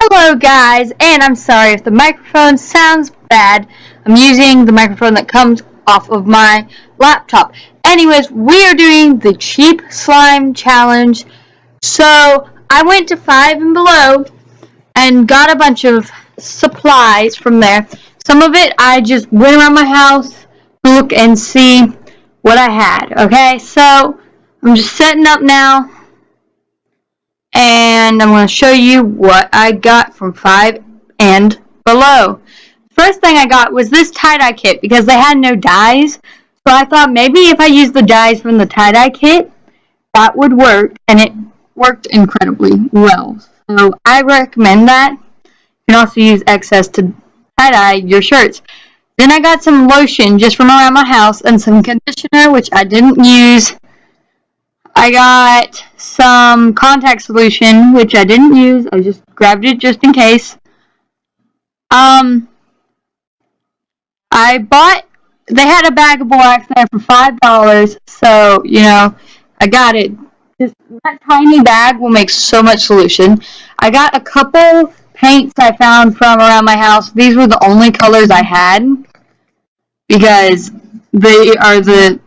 Hello guys, and I'm sorry if the microphone sounds bad. I'm using the microphone that comes off of my laptop. Anyways, we are doing the cheap slime challenge. So I went to Five and Below and got a bunch of supplies from there. Some of it I just went around my house to look and see what I had. Okay, so I'm just setting up now. And I'm going to show you what I got from Five and Below. First thing I got was this tie-dye kit because they had no dyes. So I thought maybe if I used the dyes from the tie-dye kit, that would work. And it worked incredibly well. So I recommend that. You can also use excess to tie-dye your shirts. Then I got some lotion just from around my house and some conditioner, which I didn't use. I got some contact solution, which I didn't use. I just grabbed it just in case. They had a bag of borax there for $5, so, I got it. Just that tiny bag will make so much solution. I got a couple paints I found from around my house. These were the only colors I had because they are the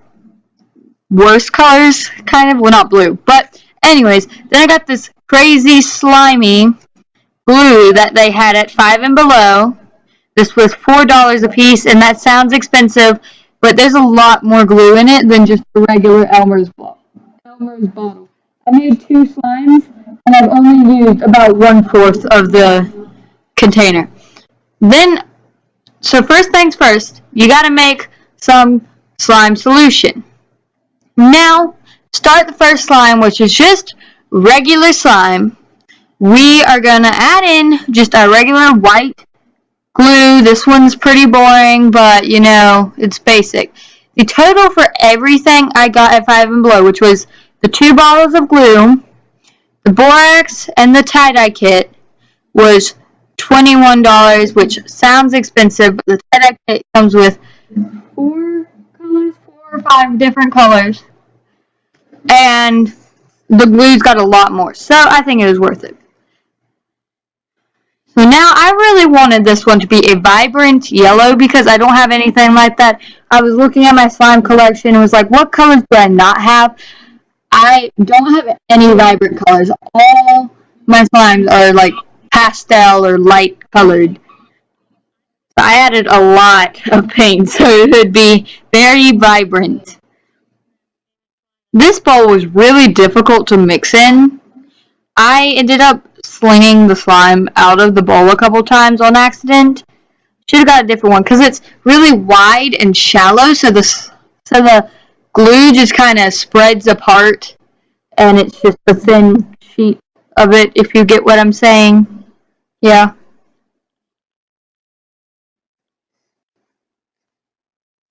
worst colors, kind of. Well, not blue, but anyways, then I got this crazy slimy glue that they had at Five and Below. This was $4 a piece, and that sounds expensive, but there's a lot more glue in it than just the regular Elmer's bottle. I made 2 slimes, and I've only used about 1/4 of the container. So first things first, you gotta make some slime solution. Now, start the first slime, which is just regular slime. We are going to add in just our regular white glue. This one's pretty boring, but, it's basic. The total for everything I got at Five and Below, which was the 2 bottles of glue, the borax, and the tie-dye kit, was $21, which sounds expensive, but the tie-dye kit comes with 4 or 5 different colors, and the glue's got a lot more, so I think it was worth it. So now I really wanted this one to be a vibrant yellow because I don't have anything like that. I was looking at my slime collection and was like, what colors do I not have? I don't have any vibrant colors. All my slimes are like pastel or light colored. I added a lot of paint so it would be very vibrant. This bowl was really difficult to mix in. I ended up slinging the slime out of the bowl a couple times on accident. Should have got a different one because it's really wide and shallow, so the glue just kind of spreads apart, and it's just a thin sheet of it, if you get what I'm saying. Yeah.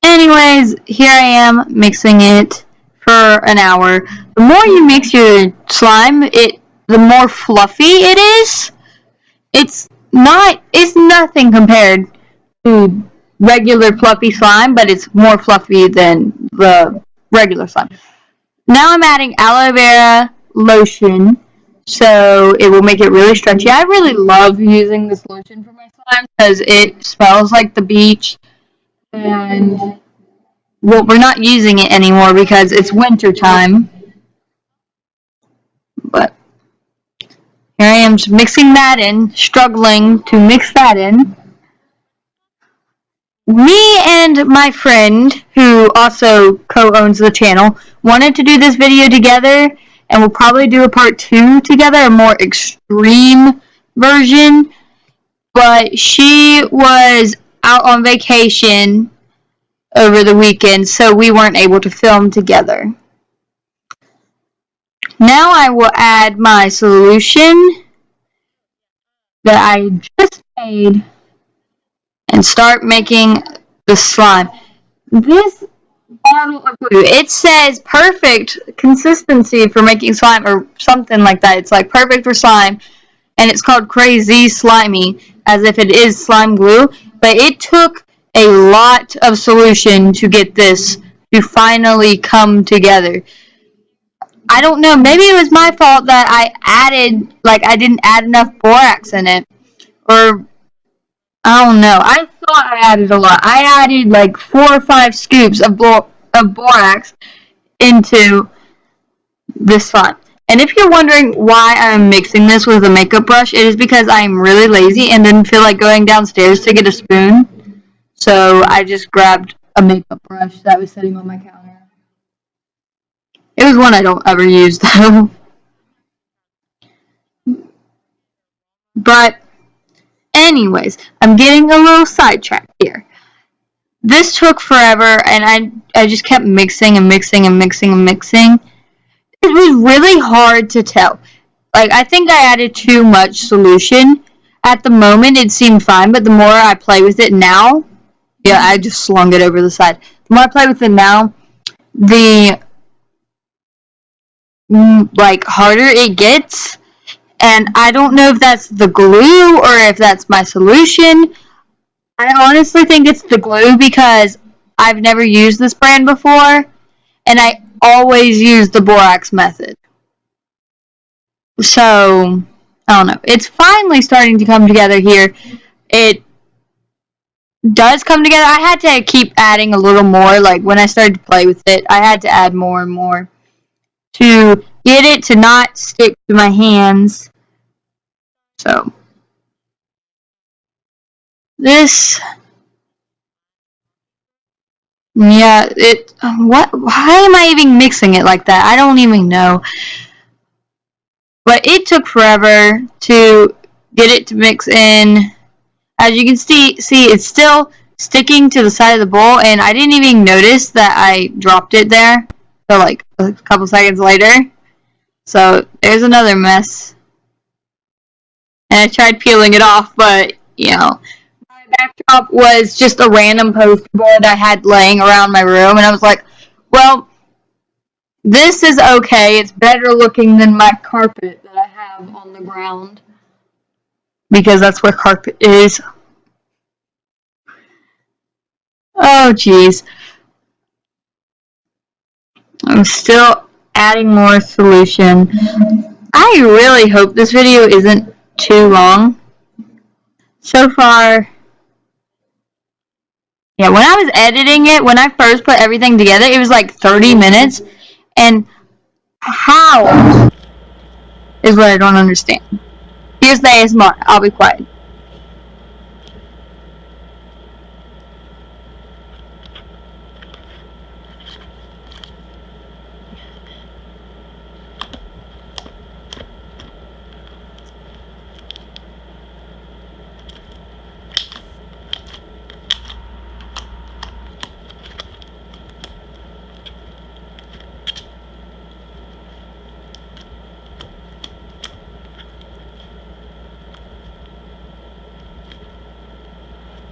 Anyways, here I am mixing it for an hour. The more you mix your slime, the more fluffy it is. It's nothing compared to regular fluffy slime, but it's more fluffy than the regular slime. Now I'm adding aloe vera lotion, so it will make it really stretchy. I really love using this lotion for my slime because it smells like the beach, and we're not using it anymore because it's winter time. But here I am mixing that in, struggling to mix that in. Me and my friend, who also co-owns the channel, wanted to do this video together, and we'll probably do a part 2 together, a more extreme version. But she was out on vacation over the weekend, so we weren't able to film together. Now I will add my solution that I just made and start making the slime. This bottle of glue, it says perfect consistency for making slime or something like that. It's like perfect for slime, and it's called Crazy Slimy, as if it is slime glue, but it took a lot of solution to get this to finally come together. I don't know, maybe it was my fault that I didn't add enough borax in it. Or, I don't know. I thought I added a lot. I added like 4 or 5 scoops of borax into this slime. And if you're wondering why I'm mixing this with a makeup brush, it is because I'm really lazy and didn't feel like going downstairs to get a spoon. So I just grabbed a makeup brush that was sitting on my counter. It was one I don't ever use though. But anyways, I'm getting a little sidetracked here. This took forever and I just kept mixing and mixing and mixing and mixing. It was really hard to tell. Like, I think I added too much solution. At the moment, it seemed fine, but the more I play with it now, yeah, I just slung it over the side. The more I play with it now, the, like, harder it gets. And I don't know if that's the glue or if that's my solution. I honestly think it's the glue because I've never used this brand before, and I always use the borax method. So, I don't know. It's finally starting to come together here. It does come together. I had to keep adding a little more. Like, when I started to play with it, I had to add more and more to get it to not stick to my hands. So, this... Yeah, why am I even mixing it like that? I don't even know. But it took forever to get it to mix in. As you can see, it's still sticking to the side of the bowl, and I didn't even notice that I dropped it there until like a couple seconds later. So there's another mess. And I tried peeling it off, but, you know, my backdrop was just a random poster board I had laying around my room, and I was like, well, this is okay. It's better looking than my carpet that I have on the ground. Because that's where carpet is. Oh, jeez. I'm still adding more solution. I really hope this video isn't too long. So far, yeah, when I was editing it, when I first put everything together, it was like 30 minutes. And how is what I don't understand. Here's the ASMR. I'll be quiet.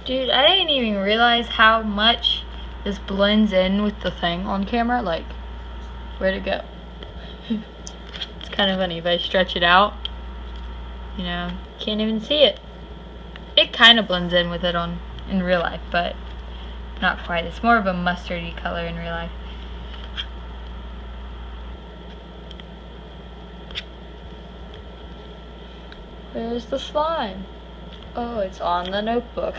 Dude, I didn't even realize how much this blends in with the thing on camera. Like, where'd it go? It's kind of funny if I stretch it out. You know, can't even see it. It kind of blends in with it in real life, but not quite. It's more of a mustardy color in real life. Where's the slime? Oh, it's on the notebook.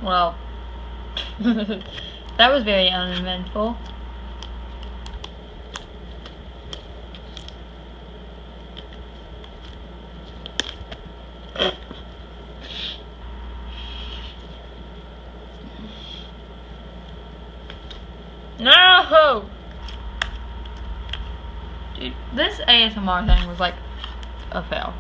Well, that was very uneventful. No! Dude, this ASMR thing was like a fail.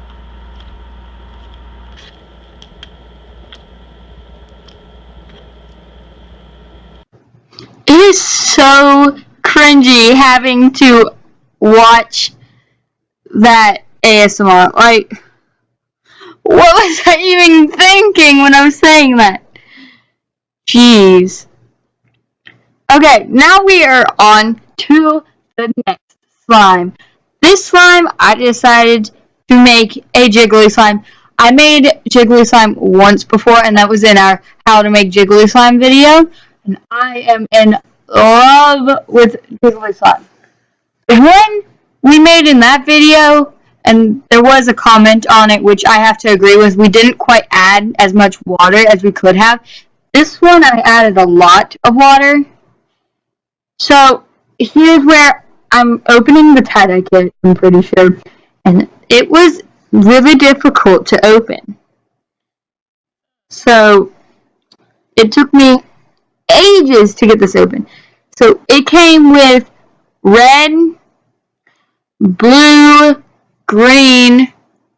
is so cringy having to watch that ASMR. Like, what was I even thinking when I was saying that? Jeez. Okay, now we are on to the next slime. This slime, I decided to make a Jiggly Slime. I made Jiggly Slime once before, and that was in our How to Make Jiggly Slime video. And I am in love with Jiggly Slime. The one we made in that video, and there was a comment on it, which I have to agree with, we didn't quite add as much water as we could have. This one, I added a lot of water. So, here's where I'm opening the tie-dye kit, I'm pretty sure. And it was really difficult to open. So, it took me ages to get this open. So, it came with red, blue, green,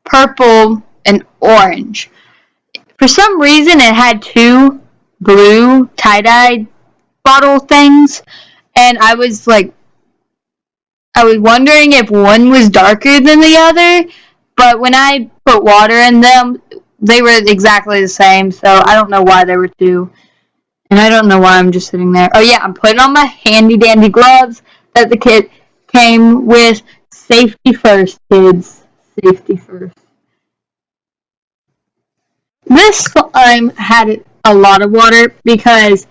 purple, and orange. For some reason, it had two blue tie-dye bottle things. And I was wondering if one was darker than the other, but when I put water in them, they were exactly the same, so I don't know why there were two. And I don't know why I'm just sitting there. Oh yeah, I'm putting on my handy dandy gloves that the kit came with. Safety first, kids. Safety first. This slime had a lot of water because,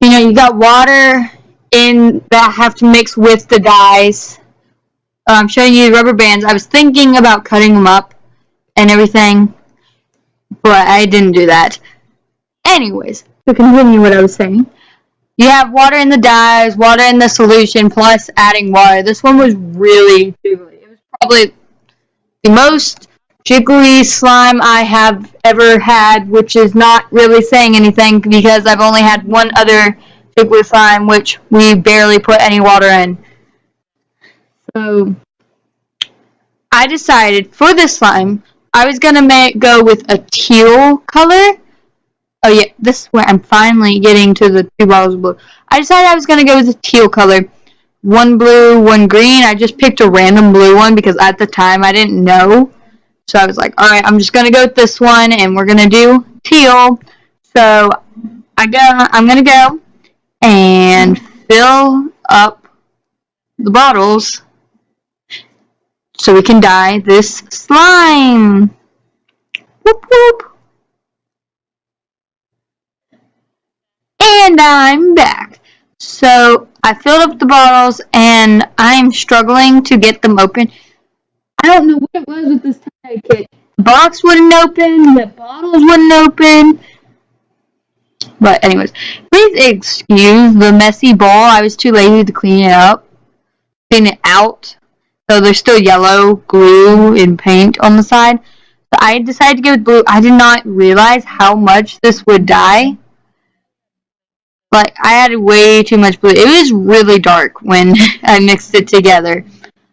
you got water in that have to mix with the dyes. I'm showing you the rubber bands. I was thinking about cutting them up and everything, but I didn't do that. Anyways, to continue what I was saying, you have water in the dyes, water in the solution, plus adding water. This one was really jiggly. It was probably the most jiggly slime I have ever had, which is not really saying anything because I've only had one other jiggly slime, which we barely put any water in. So, I decided for this slime, I was going to go with a teal color. Oh yeah, this is where I'm finally getting to the 2 bottles of blue. I decided I was going to go with a teal color. One blue, one green. I just picked a random blue one because at the time I didn't know. So I was like, alright, I'm just going to go with this one and we're going to do teal. So I'm going to go and fill up the bottles so we can dye this slime. Whoop whoop. And I'm back. So I filled up the bottles and I'm struggling to get them open. I don't know what it was with this tie kit. The box wouldn't open, the bottles wouldn't open. But anyways, please excuse the messy bowl. I was too lazy to clean it out. So there's still yellow glue and paint on the side. So I decided to go with blue. I did not realize how much this would dye. Like, I added way too much blue. It was really dark when I mixed it together.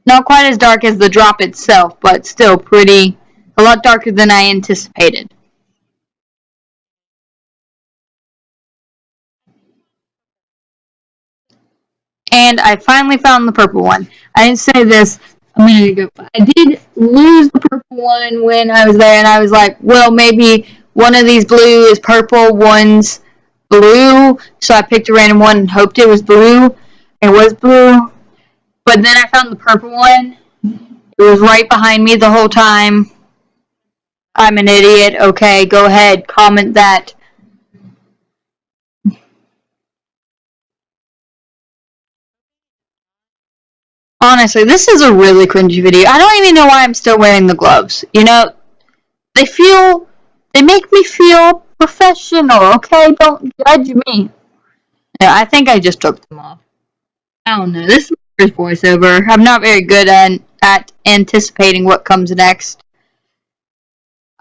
Not quite as dark as the drop itself, but still a lot darker than I anticipated. And I finally found the purple one. I didn't say this a minute ago, but I did lose the purple one when I was there, and I was like, well, maybe one of these blue is purple, one's blue. So I picked a random one and hoped it was blue. It was blue. But then I found the purple one. It was right behind me the whole time. I'm an idiot. Okay, go ahead. Comment that. Honestly, this is a really cringy video. I don't even know why I'm still wearing the gloves. They make me feel professional, okay? Don't judge me. Yeah, I think I just took them off. I don't know. This is my first voiceover. I'm not very good at anticipating what comes next.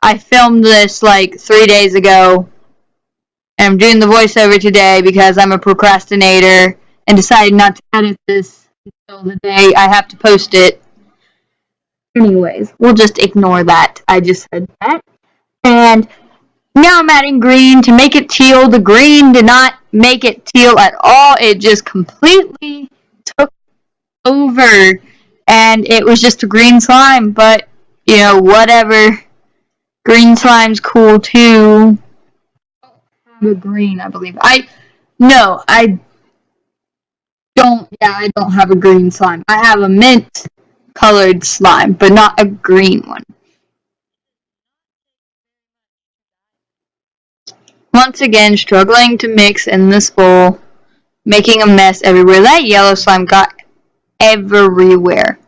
I filmed this like 3 days ago. And I'm doing the voiceover today because I'm a procrastinator and decided not to edit this until the day I have to post it. Anyways, we'll just ignore that. I just said that. And Now I'm adding green to make it teal. The green did not make it teal at all. It just completely took over. And it was just a green slime. But, you know, whatever. Green slime's cool too. I don't have a green, I believe. No, I don't. Yeah, I don't have a green slime. I have a mint colored slime, but not a green one. Once again, struggling to mix in this bowl, making a mess everywhere. That yellow slime got everywhere.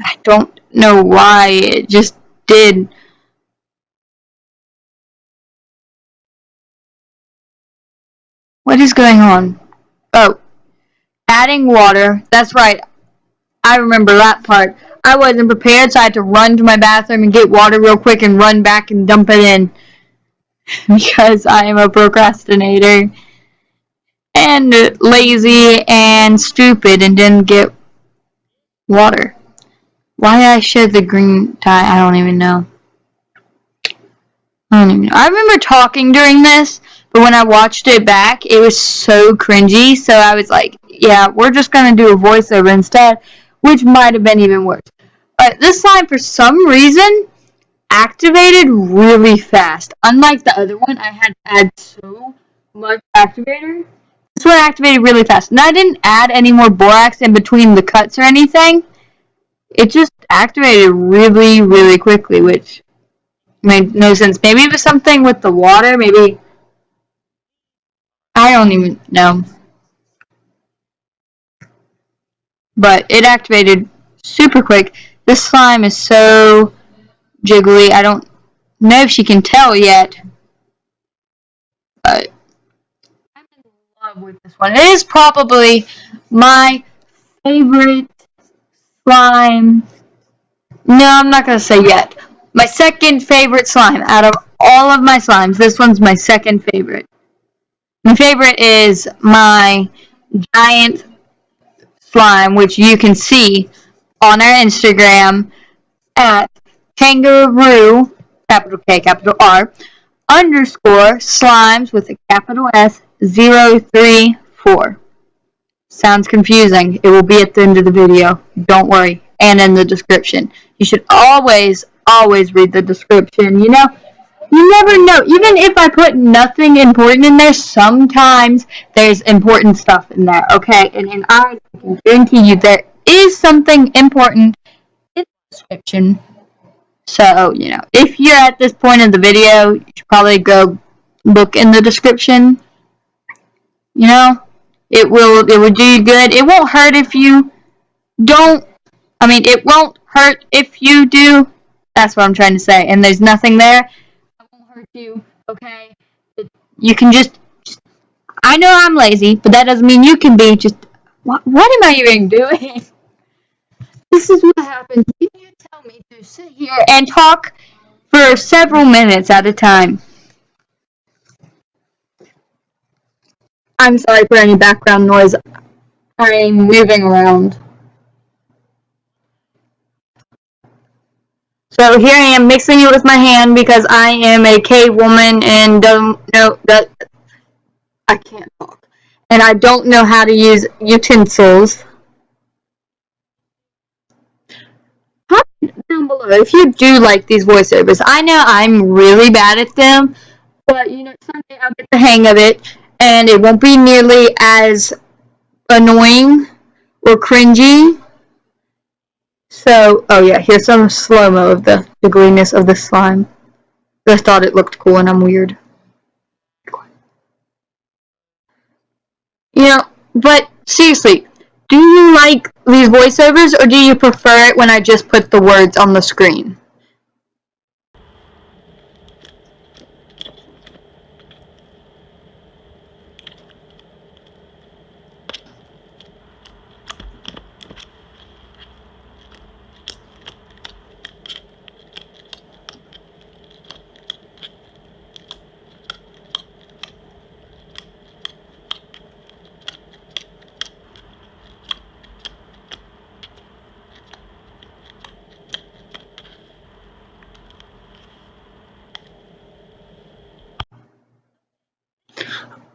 I don't know why, it just did. What is going on? Oh, adding water. That's right. I remember that part. I wasn't prepared, so I had to run to my bathroom and get water real quick and run back and dump it in because I am a procrastinator and lazy and stupid and didn't get water. Why I shed the green dye, I don't even know. I remember talking during this, but when I watched it back, it was so cringy, so I was like, yeah, we're just going to do a voiceover instead, which might have been even worse. But this slime, for some reason, activated really fast. Unlike the other one, I had to add so much activator. This one activated really fast. And I didn't add any more borax in between the cuts or anything. It just activated really, really quickly, which made no sense. Maybe it was something with the water. Maybe. I don't even know. But it activated super quick. This slime is so jiggly. I don't know if she can tell yet. But I'm in love with this one. It is probably my favorite slime. No, I'm not going to say yet. My second favorite slime out of all of my slimes. This one's my second favorite. My favorite is my giant slime, which you can see on our Instagram at Kangaroo, capital K, capital R, underscore slimes with a capital S 034. Sounds confusing. It will be at the end of the video. Don't worry. And in the description. You should always, always read the description. You know, you never know. Even if I put nothing important in there, sometimes there's important stuff in there, okay? And I can guarantee you there is something important in the description. So, you know, if you're at this point in the video, you should probably go look in the description. You know, it will do you good. It won't hurt if you don't. I mean, it won't hurt if you do. That's what I'm trying to say. And there's nothing there. It won't hurt you. Okay. You can just. I know I'm lazy, but that doesn't mean you can be. Just. What am I even doing? This is what happens when you tell me to sit here and talk for several minutes at a time. I'm sorry for any background noise. I'm moving around. So here I am mixing it with my hand because I am a cave woman and don't know that I can't talk. And I don't know how to use utensils. Comment down below if you do like these voiceovers. I know I'm really bad at them, but you know, someday I'll get the hang of it and it won't be nearly as annoying or cringy. So, oh yeah, here's some slow-mo of the jiggliness of the slime. Just thought it looked cool and I'm weird. You know, but seriously, do you like these voiceovers or do you prefer it when I just put the words on the screen?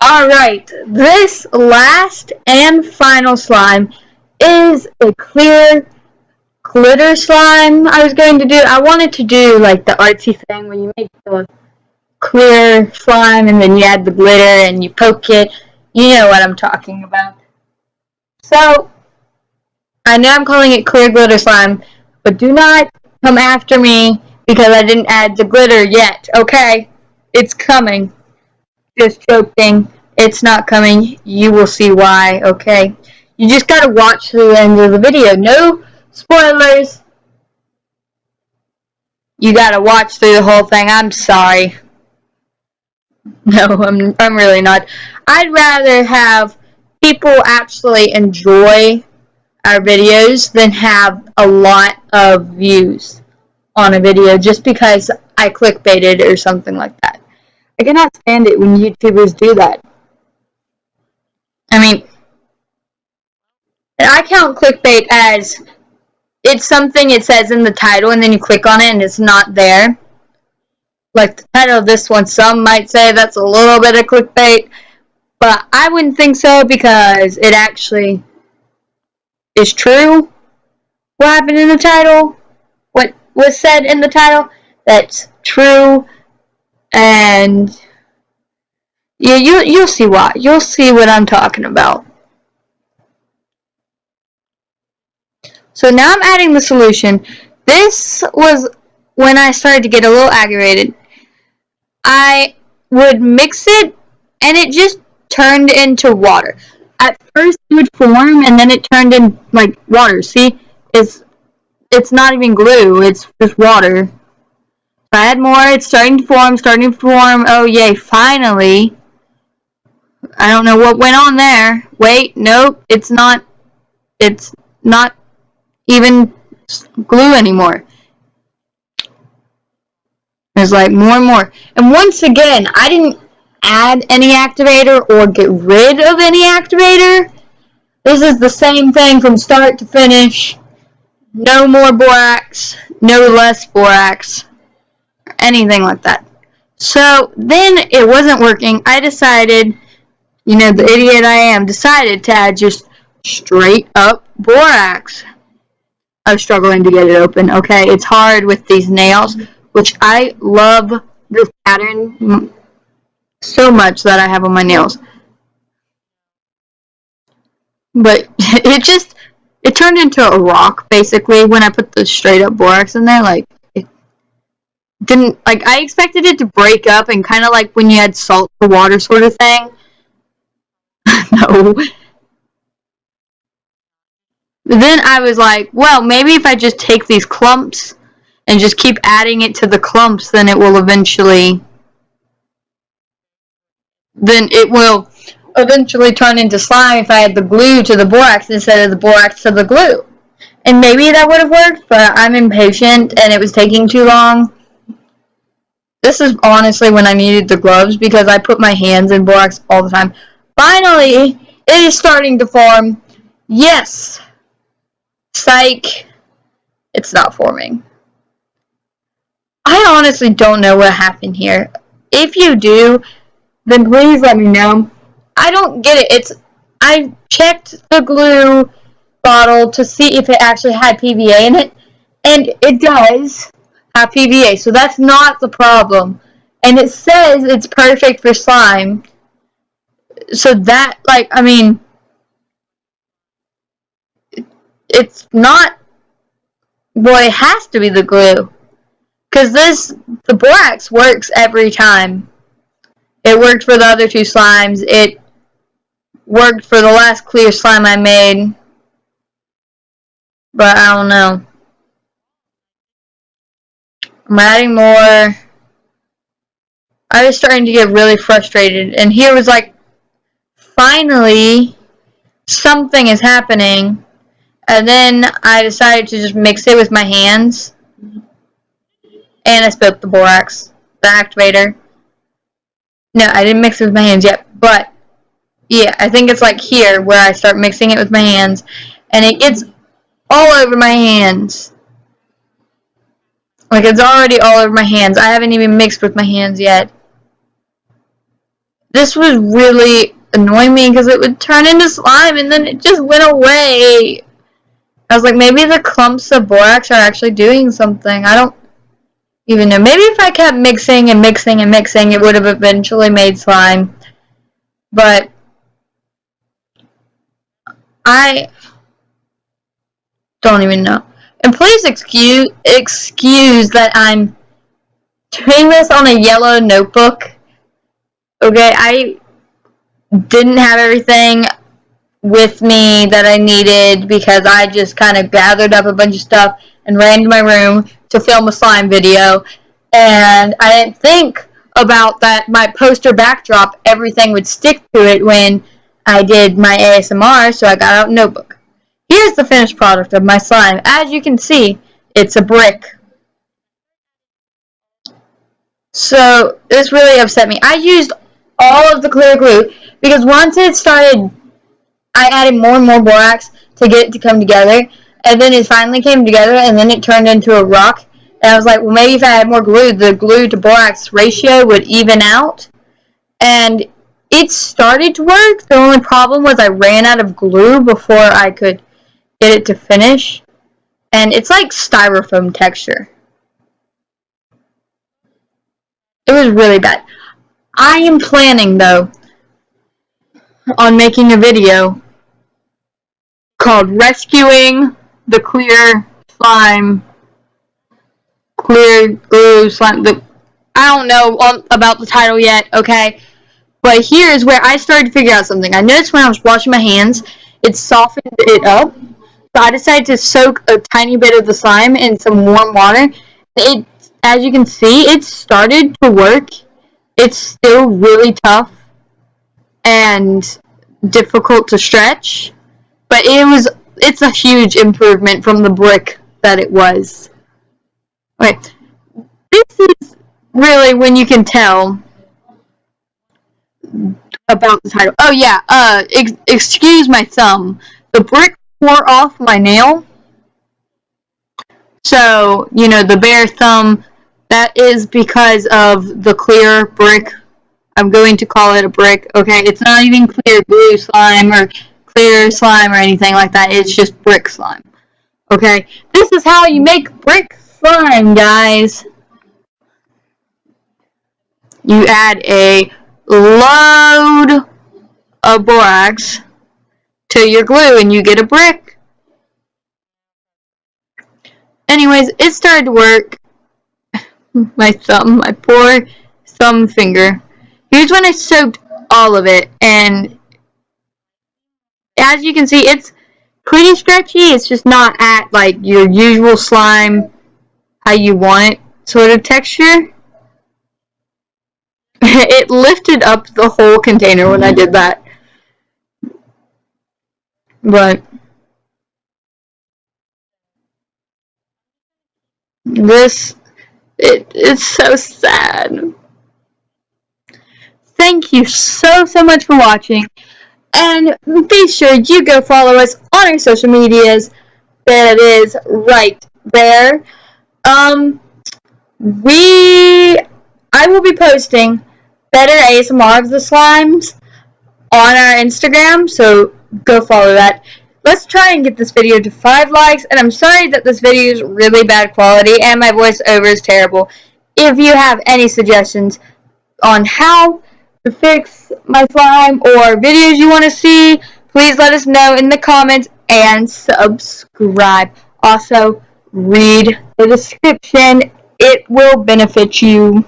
Alright, this last and final slime is a clear glitter slime I was going to do. I wanted to do like the artsy thing where you make the clear slime and then you add the glitter and you poke it. You know what I'm talking about. So, I know I'm calling it clear glitter slime, but do not come after me because I didn't add the glitter yet, okay? It's coming. Just joking. It's not coming. You will see why, okay? You just gotta watch the end of the video. No spoilers. You gotta watch through the whole thing. I'm sorry. No, I'm really not. I'd rather have people actually enjoy our videos than have a lot of views on a video just because I clickbaited or something like that. I cannot stand it when YouTubers do that. I mean, I count clickbait as it's something it says in the title and then you click on it and it's not there. Like the title of this one, some might say that's a little bit of clickbait, but I wouldn't think so because it actually is true. What happened in the title? What was said in the title? That's true, and yeah, you'll see why. You'll see what I'm talking about. So now I'm adding the solution. This was when I started to get a little aggravated. I would mix it, and it just turned into water. At first, it would form, and then it turned in like water. See, it's not even glue. It's just water. If I add more, it's starting to form, starting to form. Oh yay! Finally. I don't know what went on there. Wait, nope, it's not. It's not even glue anymore. There's like more and more. And once again, I didn't add any activator or get rid of any activator. This is the same thing from start to finish. No more borax, no less borax, or anything like that. So then it wasn't working. I decided, you know, the idiot I am, decided to add just straight up borax. I was struggling to get it open. Okay, it's hard with these nails, which I love this pattern so much that I have on my nails. But it turned into a rock basically when I put the straight up borax in there. Like it didn't like I expected it to break up and kind of like when you add salt to water sort of thing. No. Then I was like, well, maybe if I just take these clumps and just keep adding it to the clumps, then it will eventually turn into slime if I add the glue to the borax instead of the borax to the glue. And maybe that would have worked, but I'm impatient and it was taking too long. This is honestly when I needed the gloves because I put my hands in borax all the time. Finally, it is starting to form. Yes. Psych. It's not forming. I honestly don't know what happened here. If you do, then please let me know. I don't get it. I checked the glue bottle to see if it actually had PVA in it, and it does have PVA, so that's not the problem. And it says it's perfect for slime. So that, like, I mean, it's not, well, it has to be the glue. Because the borax works every time. It worked for the other two slimes. It worked for the last clear slime I made. But I don't know. I'm adding more. I was starting to get really frustrated. And here was like, finally, something is happening. And then I decided to just mix it with my hands. And I spilled the borax, the activator. No, I didn't mix it with my hands yet. But, yeah, I think it's like here where I start mixing it with my hands. And it gets all over my hands. Like, it's already all over my hands. I haven't even mixed with my hands yet. this was really annoying me because it would turn into slime and then it just went away. I was like, maybe the clumps of borax are actually doing something. I don't even know. Maybe if I kept mixing and mixing and mixing, it would have eventually made slime. But I don't even know. And please excuse that I'm doing this on a yellow notebook. Okay, I didn't have everything with me that I needed because I just kind of gathered up a bunch of stuff and ran to my room to film a slime video. And I didn't think about that my poster backdrop, everything would stick to it when I did my ASMR, so I got out a notebook. Here's the finished product of my slime. As you can see, it's a brick. So this really upset me. I used all of the clear glue because once it started, I added more and more borax to get it to come together, and then it finally came together, and then it turned into a rock. And I was like, well, maybe if I had more glue, the glue to borax ratio would even out. And it started to work. The only problem was I ran out of glue before I could get it to finish. And it's like styrofoam texture. It was really bad. I am planning, though, on making a video called Rescuing the Clear Slime. Clear glue slime. I don't know about the title yet, okay? But here's where I started to figure out something. I noticed when I was washing my hands, it softened it up. So I decided to soak a tiny bit of the slime in some warm water. It, as you can see, it started to work. It's still really tough and difficult to stretch, but it's a huge improvement from the brick that it was. Okay, this is really when you can tell about the title. Oh yeah, excuse my thumb. The brick tore off my nail. So, you know, the bare thumb, that is because of the clear brick. I'm going to call it a brick, okay? It's not even clear glue slime or clear slime or anything like that. It's just brick slime, okay? This is how you make brick slime, guys. You add a load of borax to your glue and you get a brick. Anyways, it started to work. My thumb, my poor thumb finger. Here's when I soaked all of it, and as you can see, it's pretty stretchy. It's just not at like your usual slime, how you want it sort of texture. It lifted up the whole container when I did that. But it's so sad. Thank you so much for watching. And be sure you go follow us on our social medias. That is right there. I will be posting better ASMR of the slimes on our Instagram, so go follow that. Let's try and get this video to 5 likes, and I'm sorry that this video is really bad quality and my voiceover is terrible. If you have any suggestions on how to fix my slime or videos you want to see, please let us know in the comments and subscribe. Also, read the description. It will benefit you.